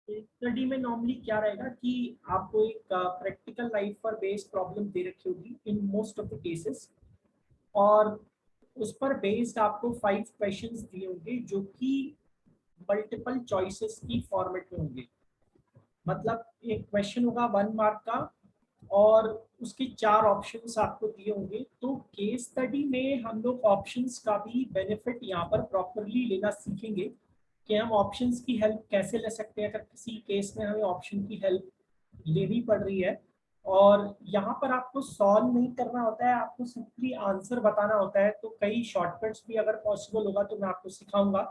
Study में normally क्या रहेगा कि आपको एक प्रैक्टिकल लाइफ पर बेस्ड प्रॉब्लम दे रखी होगी in most of the cases, और उस पर बेस्ड आपको 5 क्वेश्चंस दिए होंगे जो कि मल्टीपल चॉइसेस की फॉर्मेट में होंगे। मतलब एक क्वेश्चन होगा 1 मार्क का और उसके 4 ऑप्शंस आपको दिए होंगे। तो केस स्टडी में हम लोग ऑप्शंस का भी बेनिफिट यहाँ पर प्रॉपरली लेना सीखेंगे कि हम ऑप्शंस की हेल्प कैसे ले सकते हैं अगर किसी केस में हमें ऑप्शन की हेल्प लेनी पड़ रही है। और यहाँ पर आपको सॉल्व नहीं करना होता है, आपको सिंपली आंसर बताना होता है। तो कई शॉर्टकट्स भी अगर पॉसिबल होगा तो मैं आपको सिखाऊंगा।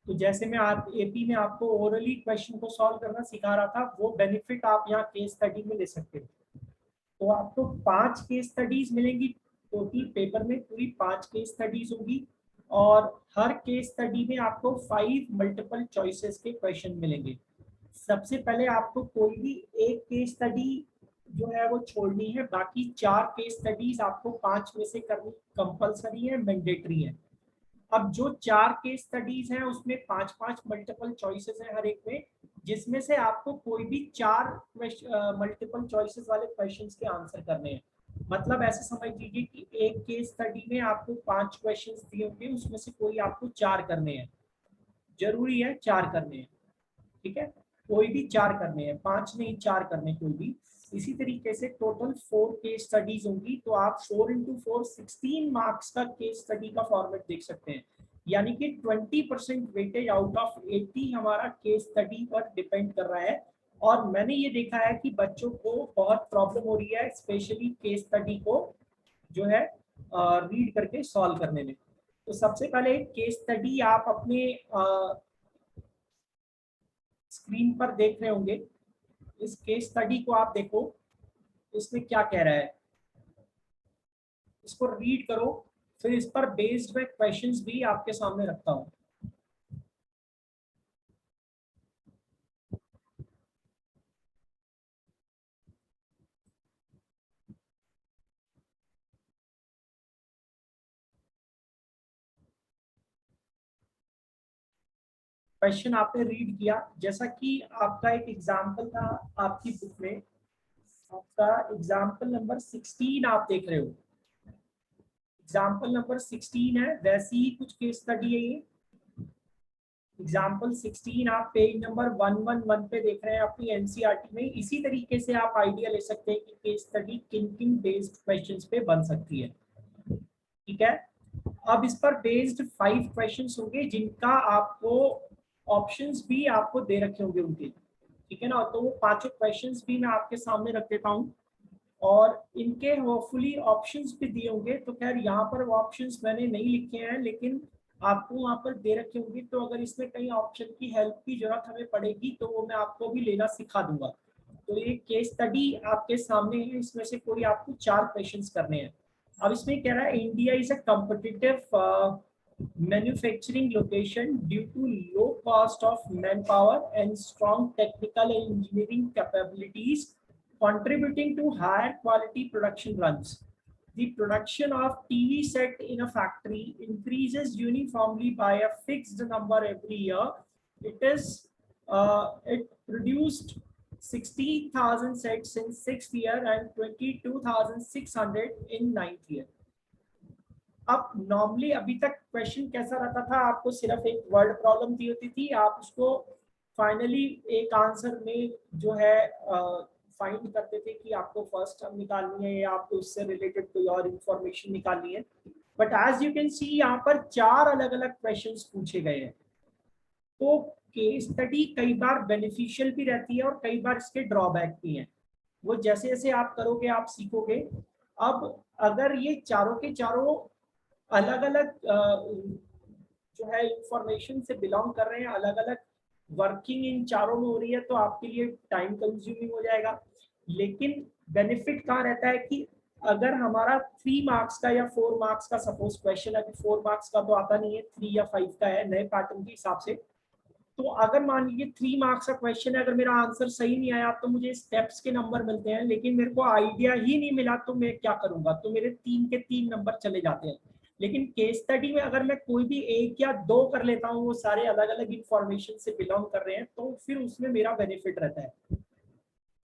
तो जैसे मैं आप एपी में आपको ओरली क्वेश्चन को सॉल्व करना सिखा रहा था, वो बेनिफिट आप यहाँ केस स्टडी में ले सकते हो। तो आपको 5 केस स्टडीज मिलेंगी टोटल पेपर में, पूरी 5 केस स्टडीज होगी। और हर केस स्टडी में आपको 5 मल्टीपल चॉइसेस के क्वेश्चन मिलेंगे। सबसे पहले आपको कोई भी एक केस स्टडी जो है वो छोड़नी है, बाकी 4 केस स्टडीज आपको 5 में से करनी कंपलसरी है, मैंडेटरी है। अब जो 4 केस स्टडीज हैं उसमें 5-5 मल्टीपल चॉइसेस हैं हर एक में, जिसमें से आपको कोई भी 4 मल्टीपल चॉइसेस वाले क्वेश्चंस के आंसर करने हैं। मतलब ऐसे समझ लीजिए कि एक केस स्टडी में आपको 5 क्वेश्चंस दिए होंगे, उसमें से कोई आपको 4 करने हैं। जरूरी है 4 करने हैं, ठीक है। कोई भी 4 करने हैं, 5 नहीं 4 करने कोई भी। इसी तरीके से टोटल 4 केस स्टडीज होंगी, तो आप 4 into 4 16 मार्क्स का केस स्टडी का फॉर्मेट देख सकते हैं। यानी कि 20% वेटेज आउट ऑफ 80 हमारा केस स्टडी पर डिपेंड कर रहा है। और मैंने ये देखा है कि बच्चों को बहुत प्रॉब्लम हो रही है स्पेशली केस स्टडी को जो है रीड करके सॉल्व करने में। तो सबसे पहले केस स्टडी आप अपने स्क्रीन पर देख रहे होंगे। इस केस स्टडी को आप देखो, इसमें क्या कह रहा है, इसको रीड करो। फिर इस पर बेस्ड मैं क्वेश्चंस भी आपके सामने रखता हूँ। क्वेश्चन आपने रीड किया, जैसा कि आपका एक एग्जाम्पल था आपकी बुक में, आपका एग्जाम्पल नंबर 16 आप देख रहे हो। एग्जाम्पल नंबर 16 है, वैसी ही कुछ केस स्टडी है ये। एग्जाम्पल 16 आप पेज नंबर 111 पे देख रहे हैं अपनी एनसीईआरटी में। इसी तरीके से आप आइडिया ले सकते हैं कि केस स्टडी किन किन बेस्ड क्वेश्चंस पे बन सकती है, ठीक है। अब इस पर बेस्ड 5 क्वेश्चंस होंगे जिनका आपको ऑप्शंस भी आपको दे रखे होंगे उनके, ठीक है ना। तो वो पांचों क्वेश्चंस भी मैं आपके सामने रख देता हूँ और इनके होपफुली ऑप्शंस भी दिए होंगे। तो खैर यहाँ पर वो ऑप्शंस मैंने नहीं लिखे हैं, लेकिन आपको वहाँ पर दे रखे होंगे। तो अगर इसमें कहीं ऑप्शन की हेल्प की जरूरत हमें पड़ेगी तो वो मैं आपको भी लेना सिखा दूंगा। तो ये केस स्टडी आपके सामने है, इसमें से कोई आपको 4 क्वेश्चंस करने हैं। अब इसमें कह रहा है India is a competitive manufacturing location due to low cost of manpower and strong technical and engineering capabilities contributing to higher quality production runs. The production of TV set in a factory increases uniformly by a fixed number every year. It produced 60,000 sets in 6th year and 22,600 in 9th year. अब normally अभी तक question कैसा रहता था, आपको सिर्फ एक word problem दी होती थी, आप उसको फाइनली एक आंसर में जो है फाइंड करते थे कि आपको फर्स्ट टर्म निकालनी है या आपको उससे रिलेटेड कोई और इंफॉर्मेशन निकालनी है। But as you can see यहाँ पर 4 अलग अलग क्वेश्चंस पूछे गए हैं। तो केस स्टडी कई बार बेनिफिशियल भी रहती है और कई बार इसके ड्रॉबैक भी हैं। वो जैसे जैसे आप करोगे आप सीखोगे। अब अगर ये चारों के चारों अलग अलग जो है इंफॉर्मेशन से बिलोंग कर रहे हैं, अलग अलग वर्किंग इन चारों में हो रही है, तो आपके लिए टाइम कंज्यूमिंग हो जाएगा। लेकिन बेनिफिट कहाँ रहता है कि अगर हमारा 3 मार्क्स का या 4 मार्क्स का सपोज क्वेश्चन है, 4 मार्क्स का तो आता नहीं है, 3 या 5 का है नए पैटर्न के हिसाब से। तो अगर मान लीजिए 3 मार्क्स का क्वेश्चन है, अगर मेरा आंसर सही नहीं आया तो मुझे स्टेप्स के नंबर मिलते हैं, लेकिन मेरे को आइडिया ही नहीं मिला तो मैं क्या करूंगा, तो मेरे 3 के 3 नंबर चले जाते हैं। लेकिन केस स्टडी में अगर मैं कोई भी एक या दो कर लेता हूँ, वो सारे अलग अलग इंफॉर्मेशन से बिलोंग कर रहे हैं, तो फिर उसमें मेरा बेनिफिट रहता है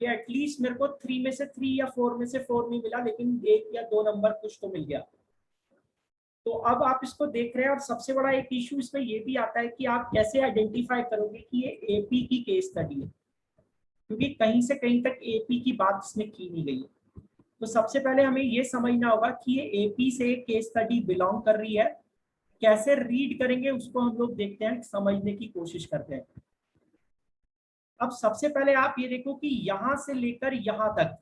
कि एटलीस्ट मेरे को 3 में से 3 या 4 में से 4 नहीं मिला, लेकिन एक या दो नंबर कुछ तो मिल गया। तो अब आप इसको देख रहे हैं, और सबसे बड़ा एक इशू इसमें ये भी आता है कि आप कैसे आइडेंटिफाई करोगे कि ये एपी की केस स्टडी है, क्योंकि कहीं से कहीं तक एपी की बात इसमें की नहीं गई है। तो सबसे पहले हमें ये समझना होगा कि ये एपी से केस स्टडी बिलोंग कर रही है। कैसे रीड करेंगे उसको हम लोग देखते हैं, समझने की कोशिश करते हैं। अब सबसे पहले आप ये देखो कि यहां से लेकर यहां तक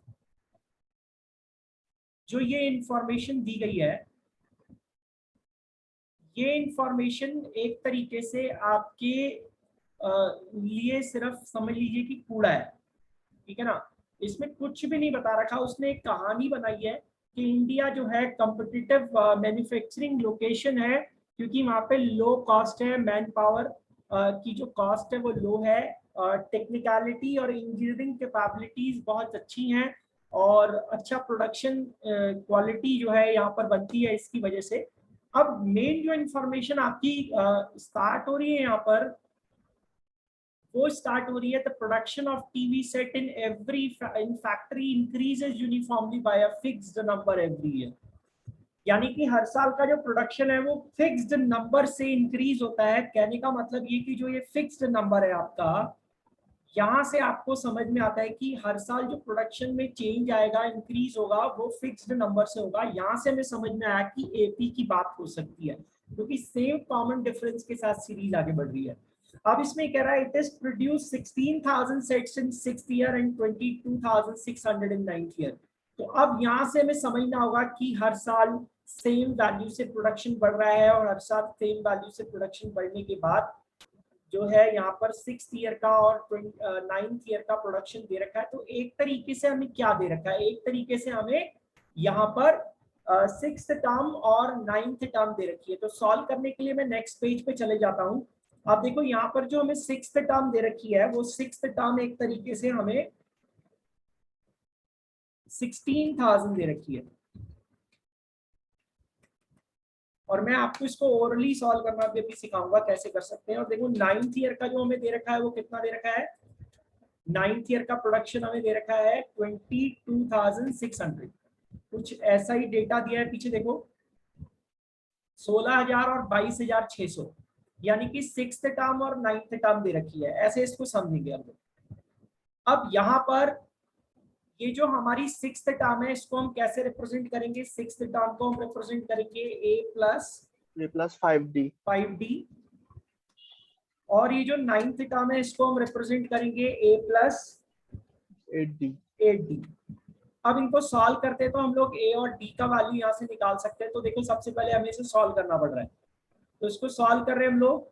जो ये इंफॉर्मेशन दी गई है, ये इंफॉर्मेशन एक तरीके से आपके लिए सिर्फ समझ लीजिए कि कूड़ा है, ठीक है ना। इसमें कुछ भी नहीं बता रखा। उसने एक कहानी बनाई है कि इंडिया जो है कॉम्पिटिटिव मैन्युफैक्चरिंग लोकेशन है, क्योंकि वहाँ पे लो कॉस्ट है, मैन पावर की जो कॉस्ट है वो लो है, टेक्निकलिटी और इंजीनियरिंग कैपेबिलिटीज बहुत अच्छी हैं, और अच्छा प्रोडक्शन क्वालिटी जो है यहाँ पर बनती है इसकी वजह से। अब मेन जो इंफॉर्मेशन आपकी स्टार्ट हो रही है यहाँ पर, वो स्टार्ट हो रही है, the production of TV set in every in factory increases uniformly by a fixed number every year. यानी कि हर साल का जो प्रोडक्शन है वो फिक्स्ड नंबर से इंक्रीज होता है। कहने का मतलब ये कि जो ये फिक्स्ड नंबर है आपका, यहाँ से आपको समझ में आता है कि हर साल जो प्रोडक्शन में चेंज आएगा, इंक्रीज होगा, वो फिक्स्ड नंबर से होगा। यहाँ से हमें समझ में आया कि एपी की बात हो सकती है, क्योंकि सेम कॉमन डिफरेंस के साथ सीरीज आगे बढ़ रही है। अब इसमें कह रहा है it is produce 16,000 sets in 6th year and 22,600 in 9th year. तो अब यहाँ से हमें समझना होगा कि हर साल सेम वैल्यू से प्रोडक्शन बढ़ रहा है, और हर साल सेम वैल्यू से प्रोडक्शन बढ़ने के बाद जो है यहाँ पर 6th ईयर का और 9th ईयर का प्रोडक्शन दे रखा है। तो एक तरीके से हमें क्या दे रखा है, एक तरीके से हमें यहाँ पर 6th टर्म और 9th टर्म दे रखी है। तो सॉल्व करने के लिए मैं नेक्स्ट पेज पे चले जाता हूँ। अब देखो यहाँ पर जो हमें 6th टर्म दे रखी है, वो 6th टर्म एक तरीके से हमें 16,000 दे रखी है, और मैं आपको इसको ओरली सॉल्व करना भी सिखाऊंगा कैसे कर सकते हैं। और देखो 9th ईयर का जो हमें दे रखा है वो कितना दे रखा है, 9th ईयर का प्रोडक्शन हमें दे रखा है 22,600। कुछ ऐसा ही डेटा दिया है पीछे देखो, 16,000 और 22,600, यानी कि 6th टर्म और 9th टर्म दे रखी है। ऐसे इसको समझेंगे हम लोग। अब यहाँ पर ये जो हमारी 6th टर्म है, इसको हम कैसे रिप्रेजेंट करेंगे? 6th टर्म को हम रिप्रेजेंट करेंगे a प्लस 5d, और ये जो 9th टर्म है इसको हम रिप्रेजेंट करेंगे a प्लस 8d। अब इनको सॉल्व करते हैं तो हम लोग a और d का वैल्यू यहाँ से निकाल सकते हैं। तो देखो सबसे पहले हमें इसे सॉल्व करना पड़ रहा है, तो इसको सॉल्व कर रहे हैं हम लोग।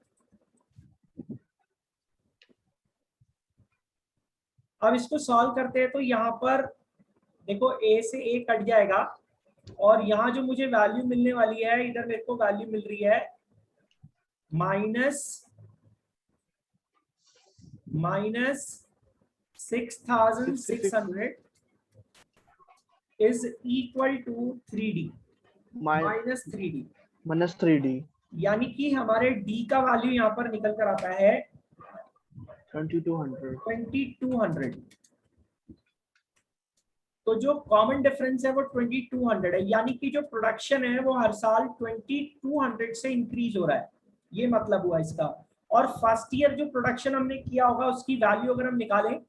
अब इसको सॉल्व करते हैं तो यहाँ पर देखो a से a कट जाएगा, और यहाँ जो मुझे वैल्यू मिलने वाली है, इधर मेरे को वैल्यू मिल रही है -6,600 is equal to 3d, -3d। यानी कि हमारे d का वैल्यू यहाँ पर निकल कर आता है 2200। तो जो कॉमन डिफरेंस है वो 2200 है, यानी कि जो प्रोडक्शन है वो हर साल 2200 से इंक्रीज हो रहा है, ये मतलब हुआ इसका। और फर्स्ट ईयर जो प्रोडक्शन हमने किया होगा उसकी वैल्यू अगर हम निकालें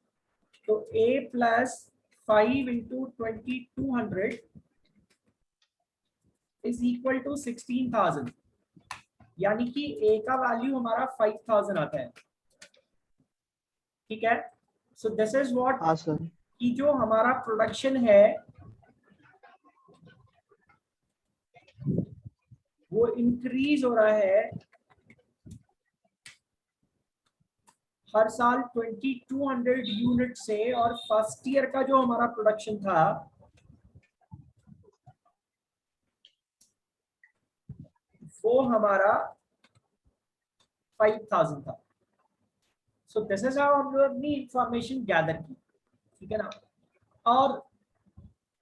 तो a plus 5 into 2200 is equal to 16,000, यानी कि a का वैल्यू हमारा 5,000 आता है। ठीक है, सो दिस इज व्हाट कि जो हमारा प्रोडक्शन है वो इंक्रीज हो रहा है हर साल 2200 यूनिट से, और फर्स्ट ईयर का जो हमारा प्रोडक्शन था वो हमारा 5,000 था। सो दिस इज हाउ हम लोग अपनी इंफॉर्मेशन गैदर की, ठीक है ना। और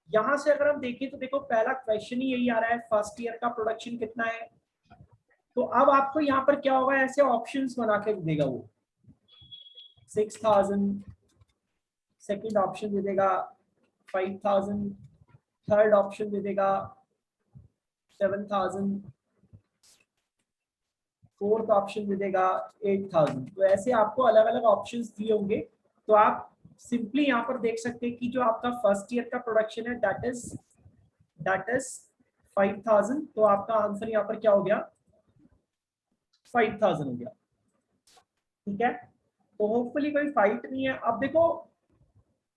यहाँ से अगर हम देखें तो देखो पहला क्वेश्चन ही यही आ रहा है, फर्स्ट ईयर का प्रोडक्शन कितना है। तो अब आपको यहाँ पर क्या होगा, ऐसे ऑप्शंस बना के देगा वो, 6000, सेकंड ऑप्शन दे देगा 5000, थर्ड ऑप्शन दे देगा 7000, फोर्थ ऑप्शन दे देगा 8000। तो ऐसे आपको अलग अलग ऑप्शंस दिए होंगे। तो आप सिंपली यहाँ पर देख सकते हैं कि जो आपका फर्स्ट ईयर का प्रोडक्शन है दैट इज 5000। तो आपका आंसर यहाँ पर क्या हो गया, 5000 हो गया। ठीक है, तो होपफुली कोई फाइट नहीं है। अब देखो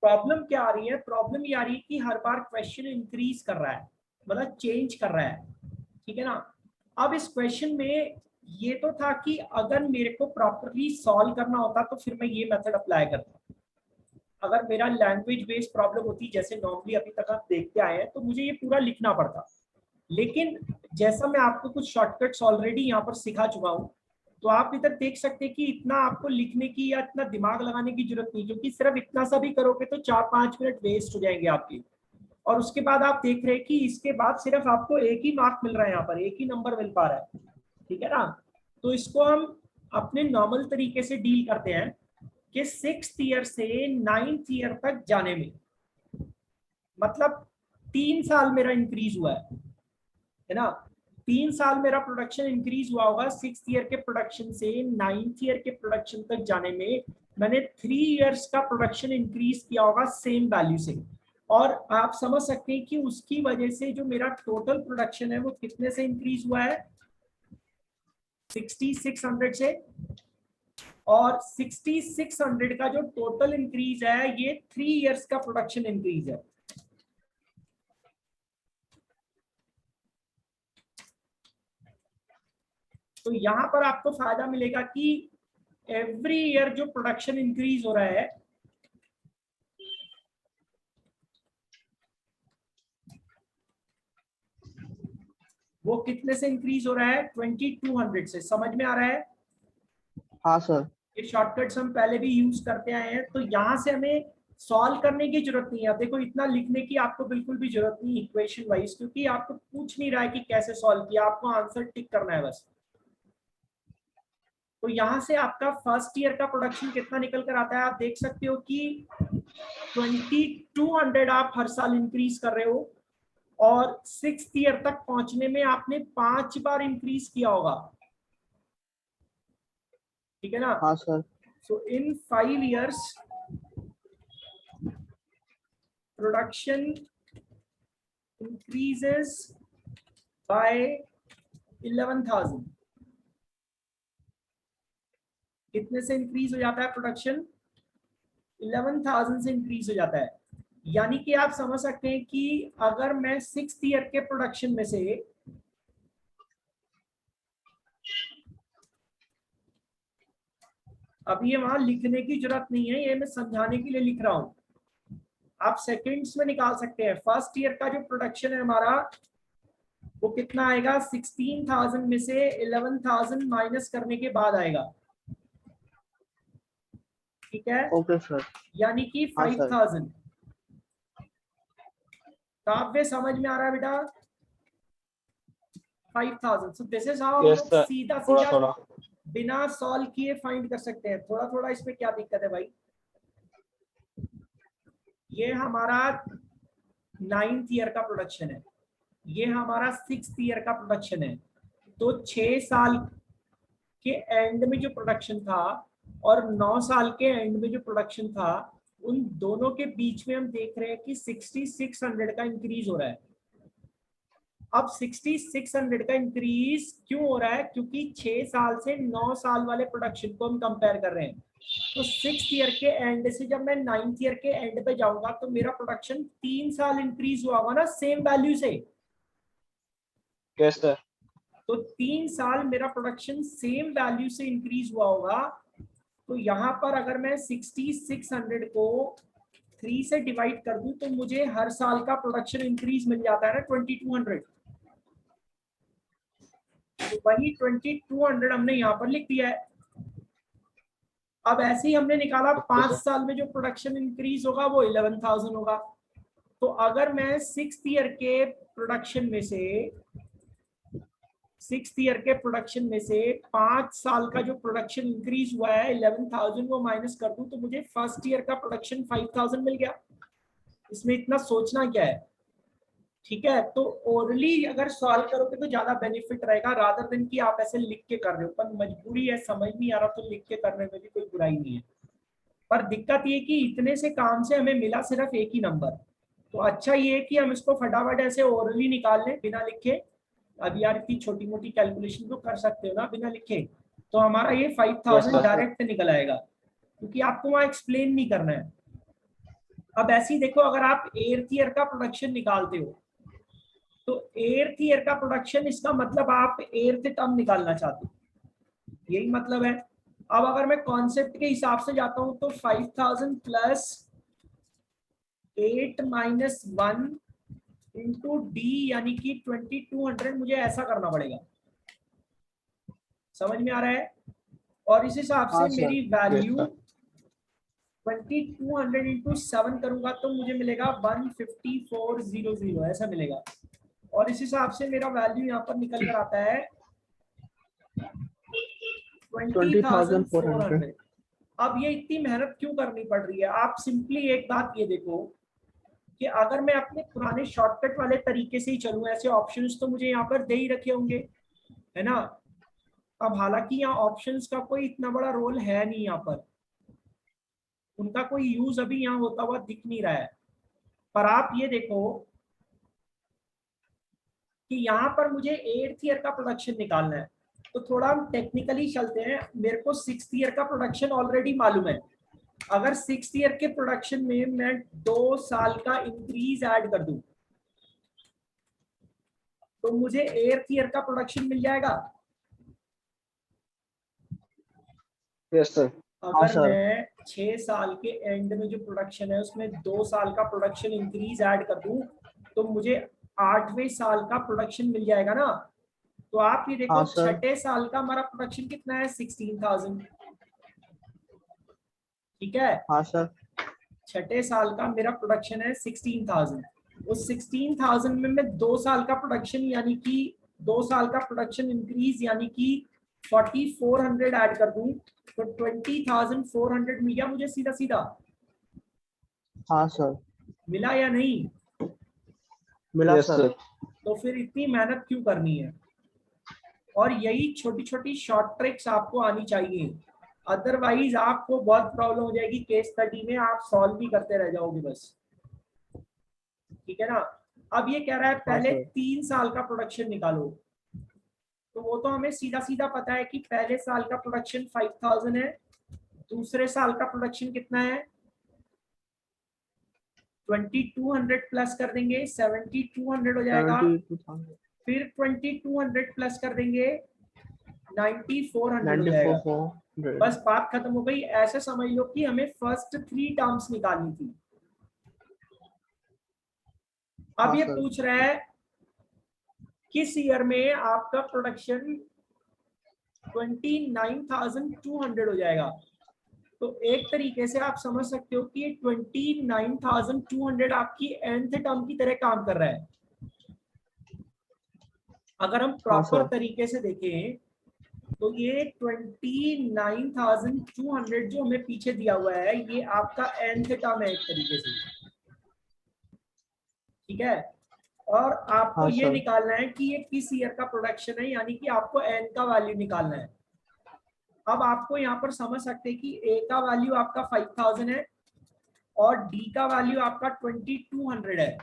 प्रॉब्लम क्या आ रही है, प्रॉब्लम ये आ रही है कि हर बार क्वेश्चन इंक्रीज कर रहा है, मतलब चेंज कर रहा है। ठीक है ना। अब इस क्वेश्चन में ये तो था कि अगर मेरे को प्रॉपरली सॉल्व करना होता तो फिर मैं ये मेथड अप्लाई करता। अगर मेरा लैंग्वेज बेस्ड प्रॉब्लम होती जैसे नॉर्मली अभी तक आप देखते आए हैं, तो मुझे ये पूरा लिखना पड़ता। लेकिन जैसा मैं आपको कुछ शॉर्टकट्स ऑलरेडी यहाँ पर सिखा चुका हूँ, तो आप इधर देख सकते हैं कि इतना आपको लिखने की या इतना दिमाग लगाने की जरूरत नहीं, क्योंकि सिर्फ इतना सा भी करोगे तो 4-5 मिनट वेस्ट हो जाएंगे आपके। और उसके बाद आप देख रहे हैं कि इसके बाद सिर्फ आपको एक ही मार्क मिल रहा है, यहाँ पर एक ही नंबर मिल पा रहा है। ठीक है ना। तो इसको हम अपने नॉर्मल तरीके से डील करते हैं कि 6th ईयर से 9th ईयर तक जाने में, मतलब 3 साल मेरा इंक्रीज हुआ है ना। 3 साल मेरा प्रोडक्शन इंक्रीज हुआ होगा 6th ईयर के प्रोडक्शन से 9th ईयर के प्रोडक्शन तक जाने में। मैंने 3 इयर्स का प्रोडक्शन इंक्रीज किया होगा सेम वैल्यू से। और आप समझ सकते हैं कि उसकी वजह से जो मेरा टोटल प्रोडक्शन है वो कितने से इंक्रीज हुआ है, 6600 से। और 6600 का जो टोटल इंक्रीज है ये 3 इयर्स का प्रोडक्शन इंक्रीज है। तो यहां पर आपको फायदा मिलेगा कि एवरी ईयर जो प्रोडक्शन इंक्रीज हो रहा है वो कितने से इंक्रीज हो रहा है, 2200 से। समझ में आ रहा है। हाँ सर। ये शॉर्टकट्स हम पहले भी यूज करते आए हैं, तो यहाँ से हमें सॉल्व करने की जरूरत नहीं है। देखो इतना लिखने की आपको बिल्कुल भी जरूरत नहीं इक्वेशन वाइज, क्योंकि आपको पूछ नहीं रहा है कि कैसे सॉल्व किया, आपको आंसर टिक करना है बस। तो यहाँ से आपका फर्स्ट ईयर का प्रोडक्शन कितना निकल कर आता है, आप देख सकते हो कि 2200 आप हर साल इंक्रीज कर रहे हो। और 6th ईयर तक पहुंचने में आपने 5 बार इंक्रीज किया होगा। ठीक है ना। हाँ sir. So in 5 years production increases by 11,000। कितने से इंक्रीज हो जाता है प्रोडक्शन, 11,000 से इंक्रीज हो जाता है। यानी कि आप समझ सकते हैं कि अगर मैं 6th ईयर के प्रोडक्शन में से अब ये वहां लिखने की जरूरत नहीं है, ये मैं समझाने के लिए लिख रहा हूं, आप सेकंड्स में निकाल सकते हैं। फर्स्ट ईयर का जो प्रोडक्शन है हमारा वो कितना आएगा, 16,000 में से 11,000 माइनस करने के बाद आएगा। ठीक है। Okay sir. यानी कि हाँ सर। 5,000। काव्य समझ में आ रहा है बेटा, 5,000। सो दिस इज हाउ हम लोग सीधा सीधा बिना सॉल्व किए फाइंड कर सकते हैं। थोड़ा थोड़ा इसमें क्या दिक्कत है भाई। ये हमारा 9th ईयर का प्रोडक्शन है, ये हमारा 6th ईयर का प्रोडक्शन है। तो 6 साल के एंड में जो प्रोडक्शन था और 9 साल के एंड में जो प्रोडक्शन था, उन दोनों के बीच में हम देख रहे हैं कि 6600 का इंक्रीज हो रहा है। अब 6600 का इंक्रीज क्यों हो रहा है, क्योंकि 6 साल से 9 साल वाले प्रोडक्शन को हम कंपेयर कर रहे हैं। तो 6th ईयर के एंड से जब मैं 9th ईयर के एंड पे जाऊंगा तो मेरा प्रोडक्शन 3 साल इंक्रीज हुआ होगा ना सेम वैल्यू से। Yes sir. तो 3 साल मेरा प्रोडक्शन सेम वैल्यू से इंक्रीज हुआ होगा। तो यहाँ पर अगर मैं 6600 को 3 से डिवाइड कर दूं तो मुझे हर साल का प्रोडक्शन इंक्रीज मिल जाता है ना 2200। तो वही 2200 हमने यहाँ पर लिख दिया है। अब ऐसे ही हमने निकाला 5 साल में जो प्रोडक्शन इंक्रीज होगा वो 11,000 होगा। तो अगर मैं 6th ईयर के प्रोडक्शन में से 5 साल का जो प्रोडक्शन इंक्रीज हुआ है 11,000 वो माइनस कर दूं तो मुझे फर्स्ट ईयर का प्रोडक्शन 5,000 मिल गया। इसमें इतना सोचना क्या है, ठीक है। तो ओरली अगर सॉल्व करोगे तो ज्यादा बेनिफिट रहेगा रादर देन कि आप ऐसे लिख के कर रहे हो। पर मजबूरी है, समझ नहीं आ रहा तो लिख के करने में भी कोई बुराई नहीं है। पर दिक्कत ये कि इतने से काम से हमें मिला सिर्फ एक ही नंबर। तो अच्छा ये है कि हम इसको फटाफट ऐसे ओरली निकाल लें बिना लिखे। अब यार इतनी छोटी मोटी कैलकुलेशन तो कर सकते हो ना बिना लिखे। तो हमारा ये 5,000 डायरेक्ट निकल आएगा क्योंकि आपको वहां एक्सप्लेन नहीं करना है। अब ऐसे ही देखो, अगर आप 8th ईयर का प्रोडक्शन निकालते हो तो 8th ईयर का प्रोडक्शन, इसका मतलब आप 8th टर्म निकालना चाहते हो, यही मतलब है। अब अगर मैं कॉन्सेप्ट के हिसाब से जाता हूं तो 5,000 प्लस 8 माइनस 1 इंटू डी यानी कि 2200 मुझे ऐसा करना पड़ेगा। समझ में आ रहा है? और इस हिसाब हाँ से सर। मेरी वैल्यू 2200 इंटू 7 करूंगा तो मुझे मिलेगा 15400 ऐसा मिलेगा। और इस हिसाब से मेरा वैल्यू यहाँ पर निकल कर आता है 20,400। 20,400। अब ये इतनी मेहनत क्यों करनी पड़ रही है? आप सिंपली एक बात ये देखो कि अगर मैं अपने पुराने शॉर्टकट वाले तरीके से ही चलूं, ऐसे ऑप्शंस तो मुझे यहाँ पर दे ही रखे होंगे, है ना। अब हालांकि यहाँ ऑप्शंस का कोई इतना बड़ा रोल है नहीं, यहाँ पर उनका कोई यूज अभी यहाँ होता हुआ दिख नहीं रहा है। पर आप ये देखो कि यहाँ पर मुझे 8th ईयर का प्रोडक्शन निकालना है। तो थोड़ा हम टेक्निकली चलते हैं। मेरे को 6th ईयर का प्रोडक्शन ऑलरेडी मालूम है। अगर 6th ईयर के प्रोडक्शन में मैं 2 साल का इंक्रीज ऐड कर दूं तो मुझे 8th ईयर का प्रोडक्शन मिल जाएगा। Yes sir. हाँ अगर सर। मैं 6 साल के एंड में जो प्रोडक्शन है उसमें 2 साल का प्रोडक्शन इंक्रीज ऐड कर दूं तो मुझे 8वें साल का प्रोडक्शन मिल जाएगा ना। तो आप ये देखो, हाँ सर। छठे साल का हमारा प्रोडक्शन कितना है? 16,000। ठीक है, हाँ सर। छठे साल का मेरा प्रोडक्शन है 16,000। उस 16,000 में मैं 2 साल का प्रोडक्शन यानी कि 2 साल का प्रोडक्शन इंक्रीज यानी कि 4,400 ऐड कर दूं तो 20,400 मिल गया मुझे सीधा सीधा। हाँ सर। मिला या नहीं? मिला सर। तो फिर इतनी मेहनत क्यों करनी है? और यही छोटी छोटी शॉर्ट ट्रिक्स आपको आनी चाहिए, अदरवाइज आपको बहुत प्रॉब्लम हो जाएगी केस स्टडी में, आप सॉल्व भी करते रह जाओगे बस। ठीक है ना। अब ये कह रहा है हाँ पहले सर। 3 साल का प्रोडक्शन निकालो। तो वो तो हमें सीधा सीधा पता है कि पहले साल का प्रोडक्शन 5,000 है, दूसरे साल का प्रोडक्शन कितना है? 2,200 प्लस कर देंगे 7,200 हो जाएगा। 72,000। फिर 2,200 प्लस कर देंगे 9,400 हो जाएगा। 94,400। बस बात खत्म हो गई। ऐसे समझ लो कि हमें फर्स्ट 3 टर्म्स निकालनी थी। अब हाँ ये सर। पूछ रहा है किस ईयर में आपका प्रोडक्शन 29,200 हो जाएगा। तो एक तरीके से आप समझ सकते हो कि 29,200 आपकी nth टर्म की तरह काम कर रहा है। अगर हम हाँ प्रॉपर सर। तरीके से देखें तो ये 29,200 जो हमें पीछे दिया हुआ है ये आपका nth टर्म है एक तरीके से। ठीक है, और आपको हाँ ये सर। निकालना है कि ये किस ईयर का प्रोडक्शन है, यानी कि आपको n का वैल्यू निकालना है। अब आपको यहाँ पर समझ सकते हैं कि a का वैल्यू आपका 5,000 है और d का वैल्यू आपका 2,200 है।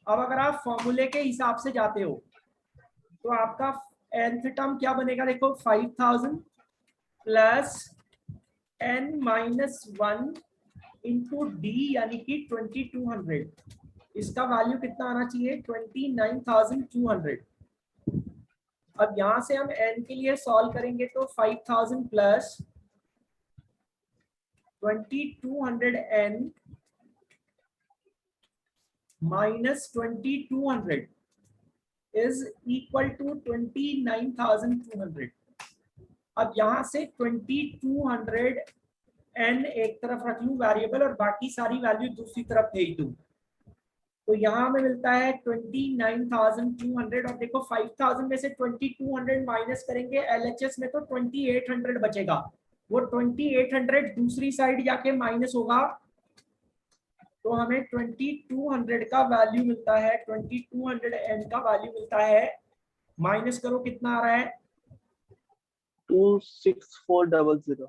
अब अगर आप फॉर्मूले के हिसाब से जाते हो तो आपका nth टर्म क्या बनेगा? देखो 5,000 plus n minus 1 into D यानी कि 2,200। इसका वैल्यू कितना आना चाहिए? 29,200। अब यहां से हम n के लिए सॉल्व करेंगे तो 5,000 plus 2,200 n minus 2,200 is equal to 29,200। अब यहां से 2,200 n एक तरफ रख लूं वेरिएबल और बाकी सारी वैल्यू दूसरी तरफ भेज दूं। तो यहाँ हमें मिलता है 29,200 और देखो 5,000 में से 2,200 माइनस करेंगे, LHS में तो 2,800 बचेगा। वो 2,800 दूसरी साइड जाके माइनस होगा, तो हमें 2,200 का वैल्यू मिलता है, 2,200 का वैल्यू मिलता है। माइनस करो कितना आ रहा है, 26400।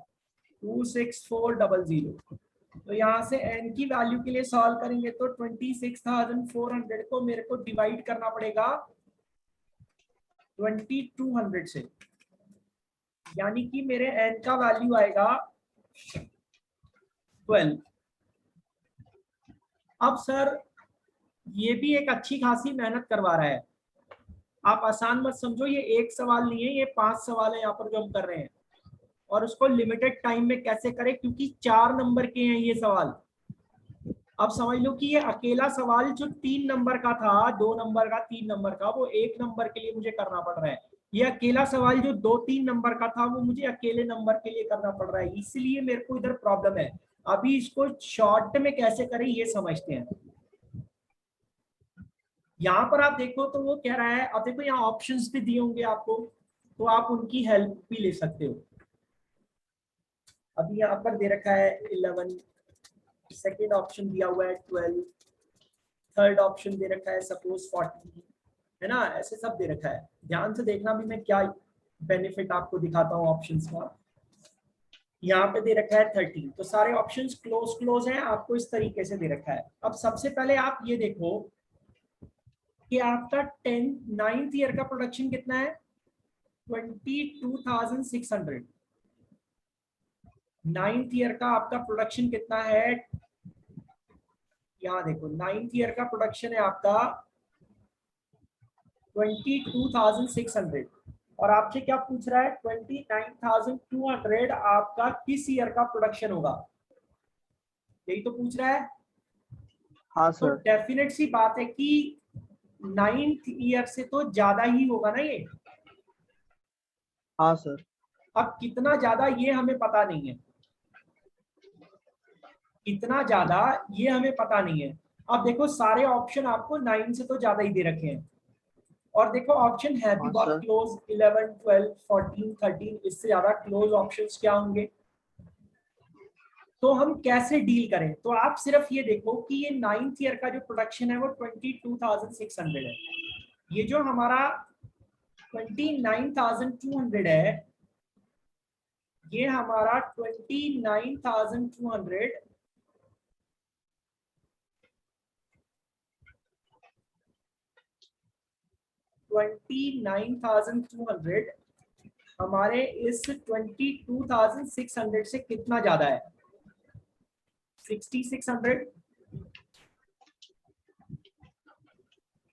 26400। तो यहाँ से n की वैल्यू के लिए सॉल्व करेंगे तो 26,400 को मेरे को डिवाइड करना पड़ेगा 2,200 से, यानी कि मेरे n का वैल्यू आएगा 12। अब सर ये भी एक अच्छी खासी मेहनत करवा रहा है, आप आसान मत समझो, ये एक सवाल नहीं है, ये 5 सवाल है यहाँ पर जो हम कर रहे हैं, और उसको लिमिटेड टाइम में कैसे करें, क्योंकि 4 नंबर के हैं ये सवाल। अब समझ लो कि ये अकेला सवाल जो 3 नंबर का था, 2 नंबर का, 3 नंबर का, वो 1 नंबर के लिए मुझे करना पड़ रहा है। ये अकेला सवाल जो 2-3 नंबर का था, वो मुझे अकेले नंबर के लिए करना पड़ रहा है, इसलिए मेरे को इधर प्रॉब्लम है। अभी इसको शॉर्ट में कैसे करें ये समझते हैं। यहाँ पर आप देखो तो वो कह रहा है, अब देखो यहाँ ऑप्शंस भी दिए होंगे आपको, तो आप उनकी हेल्प भी ले सकते हो। अभी यहाँ पर दे रखा है 11, सेकेंड ऑप्शन दिया हुआ है 12, थर्ड ऑप्शन दे रखा है सपोज 40, है ना, ऐसे सब दे रखा है। ध्यान से देखना भी मैं क्या बेनिफिट आपको दिखाता हूँ ऑप्शंस का। यहाँ पे दे रखा है 30, तो सारे ऑप्शंस क्लोज क्लोज हैं, आपको इस तरीके से दे रखा है। अब सबसे पहले आप ये देखो कि आपका 9th ईयर का प्रोडक्शन कितना है, 22,600। 9th ईयर का आपका प्रोडक्शन कितना है, यहाँ देखो 9th ईयर का प्रोडक्शन है आपका 22,600, और आपसे क्या पूछ रहा है, 29,200 आपका किस ईयर का प्रोडक्शन होगा, यही तो पूछ रहा है। हाँ तो सर। डेफिनेट सी बात है कि 9th ईयर से तो ज्यादा ही होगा ना ये। हाँ सर। अब कितना ज्यादा ये हमें पता नहीं है, कितना ज्यादा ये हमें पता नहीं है। अब देखो सारे ऑप्शन आपको 9 से तो ज्यादा ही दे रखे हैं, और देखो ऑप्शन है भी हाँ बहुत सर। क्लोज, 11, 12, 14, 13, इससे ज्यादा क्लोज ऑप्शंस क्या होंगे। तो हम कैसे डील करें, तो आप सिर्फ ये देखो कि ये 9th ईयर का जो प्रोडक्शन है वो 22,600 है, ये जो हमारा 29,200 है, ये हमारा 29,200 29,200 हमारे इस 22,600 से कितना ज्यादा है, 6,600।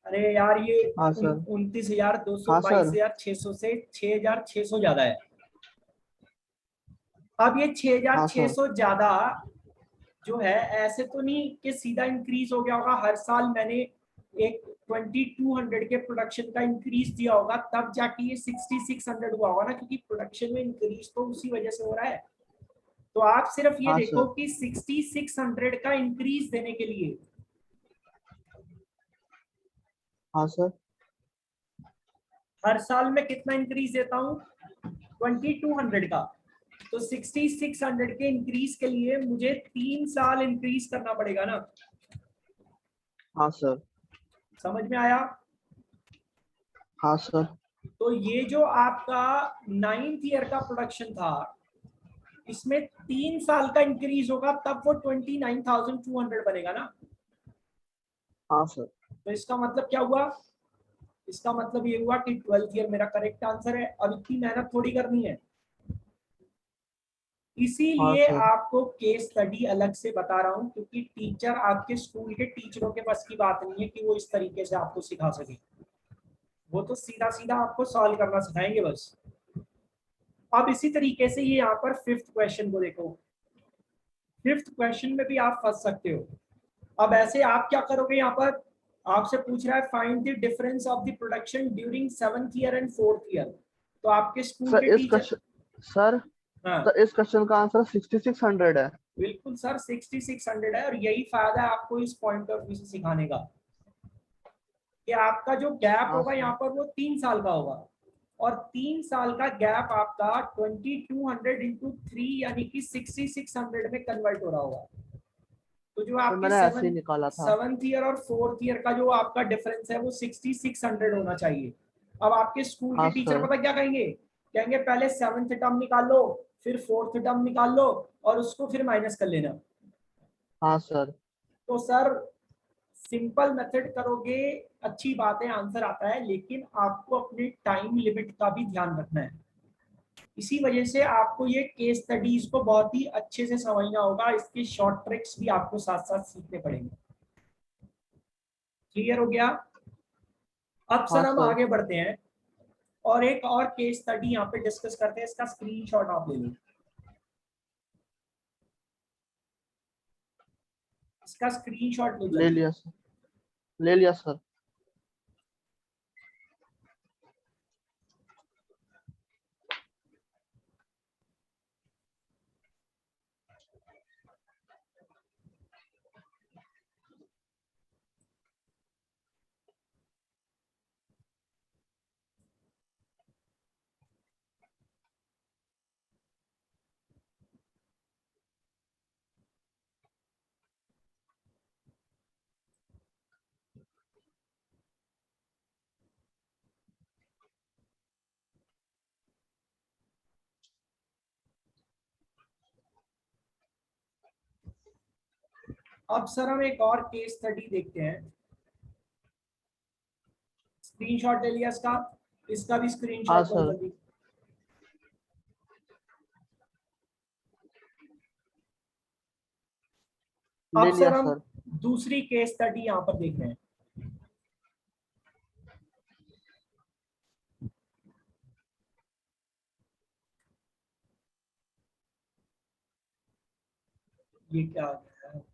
अरे यार ये हाँ सर। 29,200, हाँ सर। 22,600 से 6,600 ज्यादा है। अब ये हाँ सर। 6,600 ज्यादा जो है, ऐसे तो नहीं कि सीधा इंक्रीज हो गया होगा, हर साल मैंने एक 2200 के प्रोडक्शन का इंक्रीज दिया होगा तब जाके ये 6,600 हुआ होगा ना, क्योंकि प्रोडक्शन में इंक्रीज तो उसी वजह से हो रहा है। तो आप सिर्फ ये हाँ देखो सर। कि 6,600 का इंक्रीज देने के लिए, हाँ सर। हर साल में कितना इंक्रीज देता हूँ, 2200 का, तो 6,600 के इंक्रीज के लिए मुझे 3 साल इंक्रीज करना पड़ेगा ना। हाँ सर। समझ में आया। हाँ सर। तो ये जो आपका 9th ईयर का प्रोडक्शन था, इसमें 3 साल का इंक्रीज होगा तब वो 29,200 बनेगा ना। हाँ सर। तो इसका मतलब क्या हुआ, इसका मतलब ये हुआ कि 12th ईयर मेरा करेक्ट आंसर है। अब इतनी मेहनत थोड़ी करनी है, हाँ इसीलिए सर। आपको केस स्टडी अलग से बता रहा हूँ, क्योंकि टीचर, आपके स्कूल के टीचरों के पास की बात नहीं है कि वो इस तरीके से आपको सिखा सके, वो तो सीधा सीधा आपको सॉल्व करना सिखाएंगे बस। अब इसी तरीके से ये यहाँ पर 5th क्वेश्चन को देखो, 5th क्वेश्चन में भी आप फंस सकते हो। अब ऐसे आप क्या करोगे, यहाँ पर आपसे पूछ रहा है find the difference of the production during 7th year and 4th year. तो आपके स्कूल सर के इस टीचर, क्वेश्चन सर हाँ सर इस क्वेश्चन का आंसर 6600 है। बिल्कुल सर 6,600 है, और यही फायदा है आपको इस पॉइंट ऑफ व्यू से सिखाने का। कि आपका जो गैप हाँ होगा सर। यहाँ पर वो 3 साल का होगा, और 3 साल का गैप आपका 2200 इंटू 3 यानी कि 6600 में कन्वर्ट हो रहा होगा। तो जो सर आपके मैंने ऐसे ही निकाला था। सेवन्थ ईयर और फोर्थ ईयर का जो आपका डिफरेंस है वो 6600 होना चाहिए। अब आपके स्कूल के हाँ टीचर सर। पता क्या कहेंगे, कहेंगे पहले सेवन्थ टर्म निकाल लो, फिर फोर्थ टर्म निकाल लो, और उसको फिर माइनस कर लेना। हाँ सर। तो सर सिंपल मेथड करोगे, अच्छी बात है, आंसर आता है, लेकिन आपको अपने टाइम लिमिट का भी ध्यान रखना है। इसी वजह से आपको ये केस स्टडीज को बहुत ही अच्छे से समझना होगा, इसके शॉर्ट ट्रिक्स भी आपको साथ साथ सीखने पड़ेंगे। क्लियर हो गया? अब हाँ सर हम सर। आगे बढ़ते हैं और एक और केस स्टडी यहाँ पे डिस्कस करते हैं। इसका स्क्रीनशॉट आप ले लो, इसका स्क्रीनशॉट लो ले जल्दी। लिया सर। ले लिया सर। अब सर हम एक और केस स्टडी देखते हैं। स्क्रीनशॉट ले लिया इसका, इसका भी हाँ स्क्रीनशॉट लो सर। जल्दी। ले अब लिया सर हम सर। दूसरी केस स्टडी यहाँ पर देख रहे हैं। ये क्या आ गया है?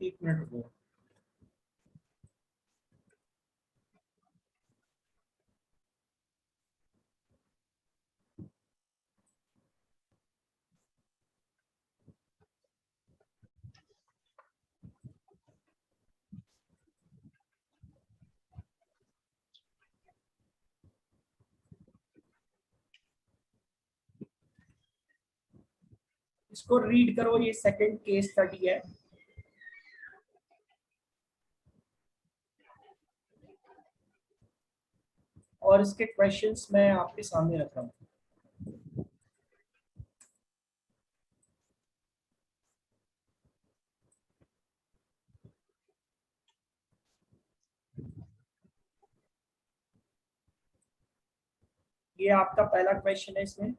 एक मिनट रुको। इसको रीड करो, ये सेकंड केस स्टडी है। और इसके क्वेश्चंस मैं आपके सामने रख रहा हूँ। ये आपका पहला क्वेश्चन है इसमें।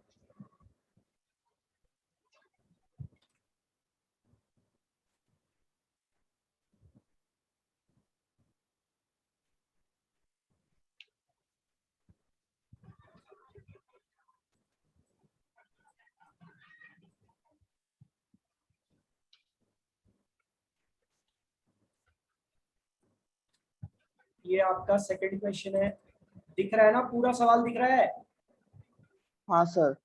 ये आपका सेकंड क्वेश्चन है। दिख रहा है ना, पूरा सवाल दिख रहा है? हाँ सर।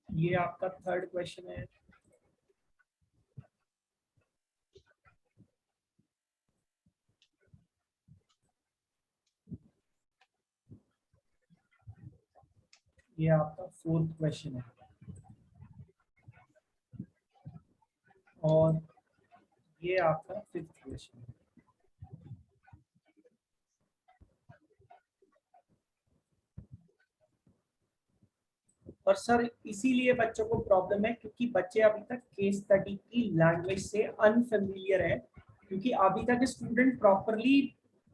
ये आपका थर्ड क्वेश्चन है। ये आपका फोर्थ क्वेश्चन है। और ये आपका फिफ्थ क्वेश्चन है। और सर इसीलिए बच्चों को प्रॉब्लम है, क्योंकि बच्चे अभी तक केस स्टडी की लैंग्वेज से अनफेमिलियर है, क्योंकि अभी तक स्टूडेंट प्रॉपरली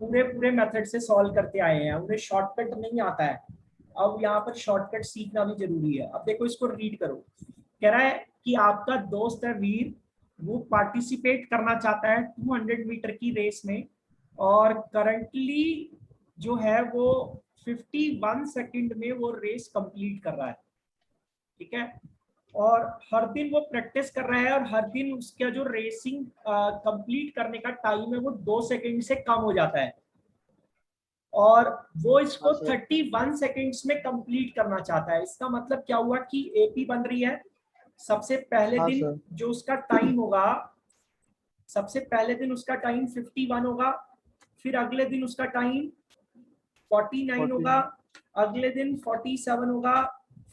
पूरे पूरे मेथड से सॉल्व करते आए हैं, उन्हें शॉर्टकट नहीं आता है। अब यहाँ पर शॉर्टकट सीखना भी जरूरी है। अब देखो, इसको रीड करो। कह रहा है कि आपका दोस्त है वीर, वो पार्टिसिपेट करना चाहता है 200 मीटर की रेस में, और करंटली जो है वो 51 सेकंड में वो रेस कंप्लीट कर रहा है। ठीक है, और हर दिन वो प्रैक्टिस कर रहा है, और हर दिन उसका जो रेसिंग कंप्लीट करने का टाइम है वो 2 सेकंड से कम हो जाता है, और वो इसको हाँ सर। 31 सेकंड्स में कंप्लीट करना चाहता है। इसका मतलब क्या हुआ कि एपी बन रही है। सबसे पहले हाँ दिन सर। जो उसका टाइम होगा, सबसे पहले दिन उसका टाइम 51 होगा, फिर अगले दिन उसका टाइम 49 होगा, 49। अगले दिन 47 होगा,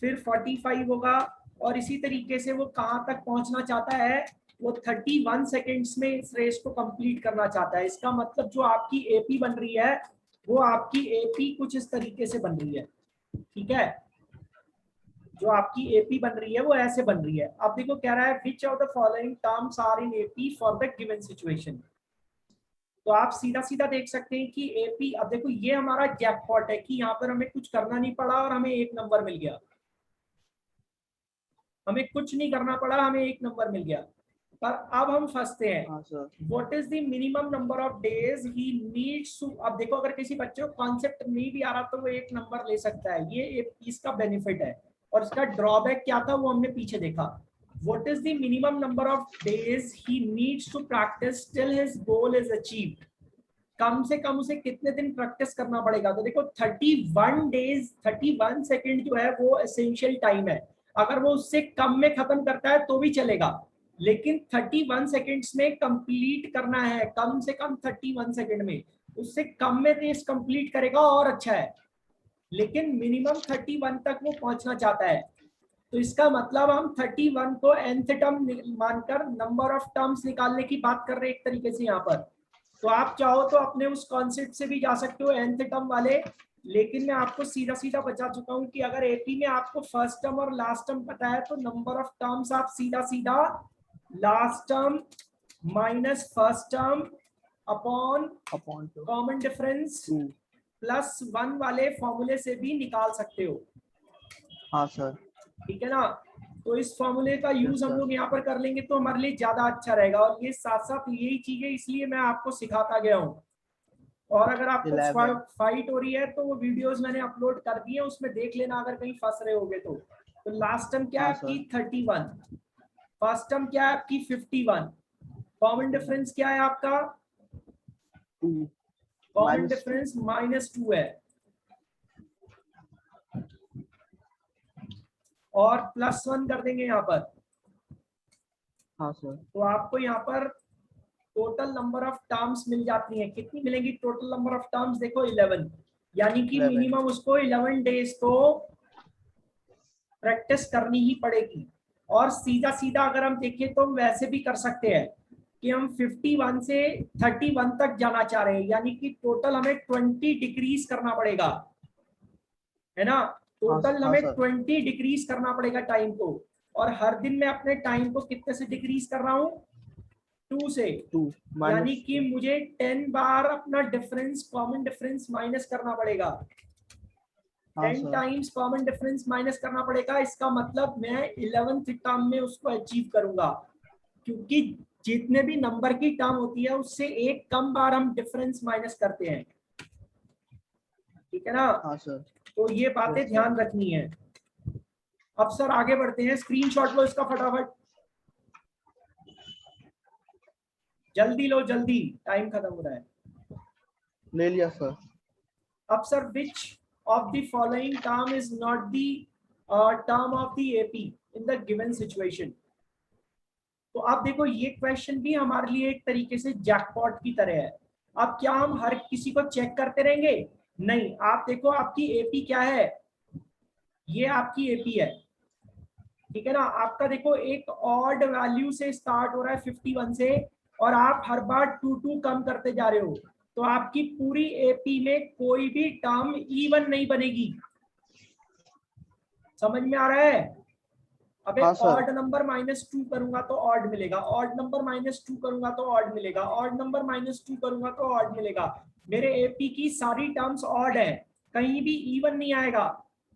फिर 45 होगा, और इसी तरीके से वो कहाँ तक पहुंचना चाहता है, वो 31 सेकेंड्स में इस रेस को कंप्लीट करना चाहता है। इसका मतलब जो आपकी एपी बन रही है वो आपकी एपी कुछ इस तरीके से बन रही है। ठीक है, जो आपकी एपी बन रही है वो ऐसे बन रही है। अब देखो कह रहा है which of the following terms are in AP for the given situation. तो आप सीधा सीधा देख सकते हैं कि एपी, अब देखो ये हमारा जैकपॉट है कि यहाँ पर हमें कुछ करना नहीं पड़ा और हमें एक नंबर मिल गया, हमें कुछ नहीं करना पड़ा, हमें एक नंबर मिल गया। पर अब हम फंसते हैं, हाँ sir. What is the minimum number of days he needs to. अब देखो अगर किसी बच्चे को कॉन्सेप्ट नहीं भी आ रहा तो वो एक नंबर ले सकता है, ये इसका बेनिफिट है। और इसका ड्रॉबैक क्या था वो हमने पीछे देखा। What is the minimum number of days he needs to practice till his goal is achieved. कम से कम उसे कितने दिन प्रैक्टिस करना पड़ेगा। तो देखो 31 डेज 31 सेकेंड जो है वो एसेंशियल टाइम है। अगर वो उससे कम में खत्म करता है तो भी चलेगा, लेकिन 31 सेकेंड्स में कंप्लीट करना है, कम से कम 31 सेकेंड में। उससे कम में रेस कंप्लीट करेगा और अच्छा है, लेकिन मिनिमम 31 तक वो पहुंचना चाहता है। तो इसका मतलब हम 31 को nth टर्म मानकर नंबर ऑफ टर्म्स निकालने की बात कर रहे हैं एक तरीके से यहाँ पर। तो आप चाहो तो अपने उस कॉन्सेप्ट से भी जा सकते हो nth टर्म वाले, लेकिन मैं आपको सीधा सीधा बता चुका हूं कि अगर एपी में आपको फर्स्ट टर्म और लास्ट टर्म पता है तो नंबर ऑफ टर्म्स आप सीधा सीधा last term minus first term upon upon two. Common difference +1 वाले फॉर्मूले से भी निकाल सकते हो। हाँ सर। ठीक है ना, तो इस फॉर्मूले का यूज यस हम सर। लोग यहाँ पर कर लेंगे तो हमारे लिए ज्यादा अच्छा रहेगा, और ये साथ साथ यही चीजें इसलिए मैं आपको सिखाता गया हूँ। और अगर आपको 11। फाइट हो रही है तो वो वीडियोस मैंने अपलोड कर दिए, उसमें देख लेना अगर कहीं फंस रहे होगे तो। लास्ट टर्म क्या है हाँ आपकी सर। 31, फर्स्ट टर्म क्या है आपकी 51, कॉमन डिफरेंस क्या है आपका, 2 कॉमन -2। डिफरेंस -2 है, और +1 कर देंगे यहाँ पर। हाँ सर। तो आपको यहाँ पर टोटल नंबर ऑफ टर्म्स मिल जाती हैं। कितनी मिलेंगी टोटल नंबर ऑफ टर्म्स, देखो 11, यानी कि 11। मिनिमम उसको 11 डेज तो प्रैक्टिस करनी ही पड़ेगी। और सीधा सीधा अगर हम देखें तो हम वैसे भी कर सकते हैं कि हम 51 से 31 तक जाना चाह रहे हैं, यानी कि टोटल हमें 20 डिक्रीज करना पड़ेगा, है ना। हाँ टोटल हाँ हमें सर। 20 डिक्रीज करना पड़ेगा टाइम को, और हर दिन मैं अपने टाइम को कितने से डिक्रीज कर रहा हूँ, 2 से। 2 यानी कि -2। मुझे 10 बार अपना डिफरेंस, कॉमन डिफरेंस माइनस करना पड़ेगा, हाँ 10 sir. Times common difference minus करना पड़ेगा। इसका मतलब मैं 11th टर्म में उसको अचीव करूंगा, क्योंकि जितने भी नंबर की टर्म होती है उससे एक कम बार हम डिफरेंस माइनस करते हैं। ठीक है ना, हाँ सर। तो ये बातें यस सर। ध्यान रखनी है। अब सर आगे बढ़ते हैं, स्क्रीनशॉट लो इसका फटाफट, जल्दी लो जल्दी, टाइम खत्म हो रहा है। ले लिया सर। अब sir which of the following term is not the term of the AP in the given situation. तो आप देखो ये क्वेश्चन भी हमारे लिए एक तरीके से जैकपॉट की तरह है। अब क्या हम हर किसी को चेक करते रहेंगे, नहीं। आप देखो आपकी एपी क्या है, ये आपकी एपी है। ठीक है ना, आपका देखो एक ऑड वैल्यू से स्टार्ट हो रहा है 51 से, और आप हर बार 2 कम करते जा रहे हो, तो आपकी पूरी एपी में कोई भी टर्म इवन नहीं बनेगी। समझ में आ रहा है। अबे हाँ सर। ऑड नंबर -2 करूंगा तो ऑड मिलेगा, ऑड नंबर -2 करूंगा तो ऑड मिलेगा, ऑड नंबर -2 करूंगा तो ऑड मिलेगा। मेरे एपी की सारी टर्म्स ऑड है, कहीं भी इवन नहीं आएगा।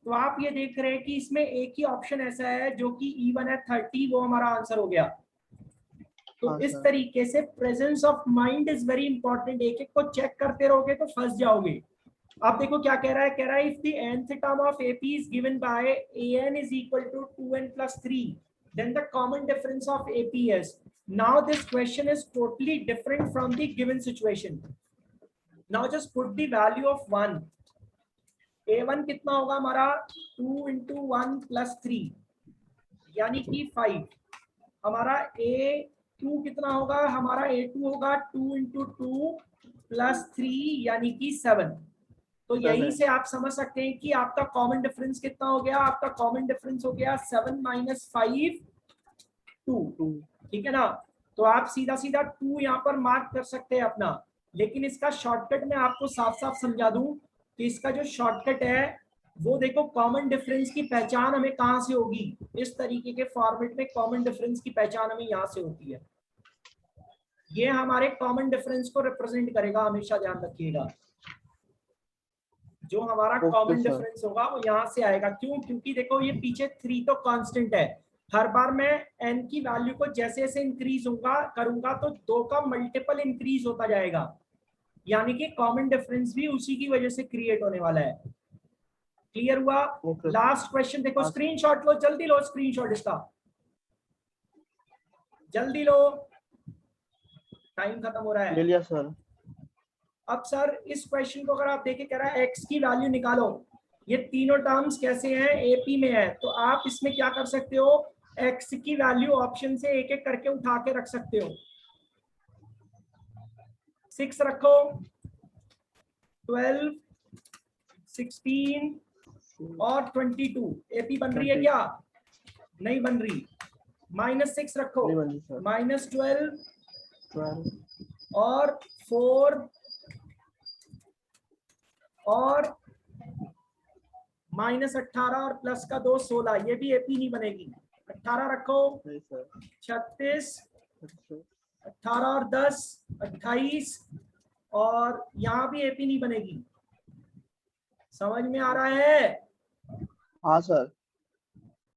तो आप ये देख रहे हैं कि इसमें एक ही ऑप्शन ऐसा है जो कि इवन है, 30, वो हमारा आंसर हो गया। तो हाँ, इस सर। तरीके से presence of mind is very important. एक एक को चेक करते रहोगे तो फंस जाओगे। आप देखो क्या कह रहा है, कह रहा है if the nth term of AP is given by an is equal to 2n plus 3, then the common difference of AP is. Now this question is totally different from the given situation. Now just put the value of 1. A1 कितना होगा हमारा, 2 into 1 plus 3 यानी कि 5। हमारा A2 कितना होगा, हमारा A2 होगा 2 into 2 plus 3 यानी कि 7। तो यही से आप समझ सकते हैं कि आपका कॉमन डिफरेंस कितना हो गया, आपका कॉमन डिफरेंस हो गया 7 minus 5 2। ठीक है ना। तो आप सीधा सीधा 2 यहाँ पर मार्क कर सकते हैं अपना। लेकिन इसका शॉर्टकट मैं आपको साफ साफ समझा दूं कि इसका जो शॉर्टकट है वो देखो, कॉमन डिफरेंस की पहचान हमें कहां से होगी, इस तरीके के फॉर्मेट में कॉमन डिफरेंस की पहचान हमें यहाँ से होती है। ये हमारे कॉमन डिफरेंस को रिप्रेजेंट करेगा, हमेशा ध्यान रखिएगा। जो हमारा कॉमन डिफरेंस होगा वो यहाँ से आएगा। क्यों? क्योंकि देखो ये पीछे 3 तो कांस्टेंट है। हर बार मैं n की वैल्यू को जैसे जैसे इंक्रीज होगा करूंगा तो 2 का मल्टीपल इंक्रीज होता जाएगा, यानी कि कॉमन डिफरेंस भी उसी की वजह से क्रिएट होने वाला है। क्लियर हुआ? लास्ट क्वेश्चन देखो, स्क्रीनशॉट लो, जल्दी लो स्क्रीनशॉट इसका, जल्दी लो, टाइम खत्म हो रहा है। ले लिया सर। अब सर इस क्वेश्चन को अगर आप देखें, कह रहा है x की वैल्यू निकालो। ये तीनों टर्म्स कैसे हैं, AP में है, तो आप इसमें क्या कर सकते हो, x की वैल्यू ऑप्शन से एक एक करके उठा के रख सकते हो। 6 रखो, 12, 16 और 22। AP बन रही है क्या? नहीं बन रही। -6 रखो, -12 और 4 और -18 और प्लस का 2 16। ये भी AP नहीं बनेगी। 18 रखो, 36, 18 और 10 28 और यहाँ भी AP नहीं बनेगी। समझ में आ रहा है? हाँ सर।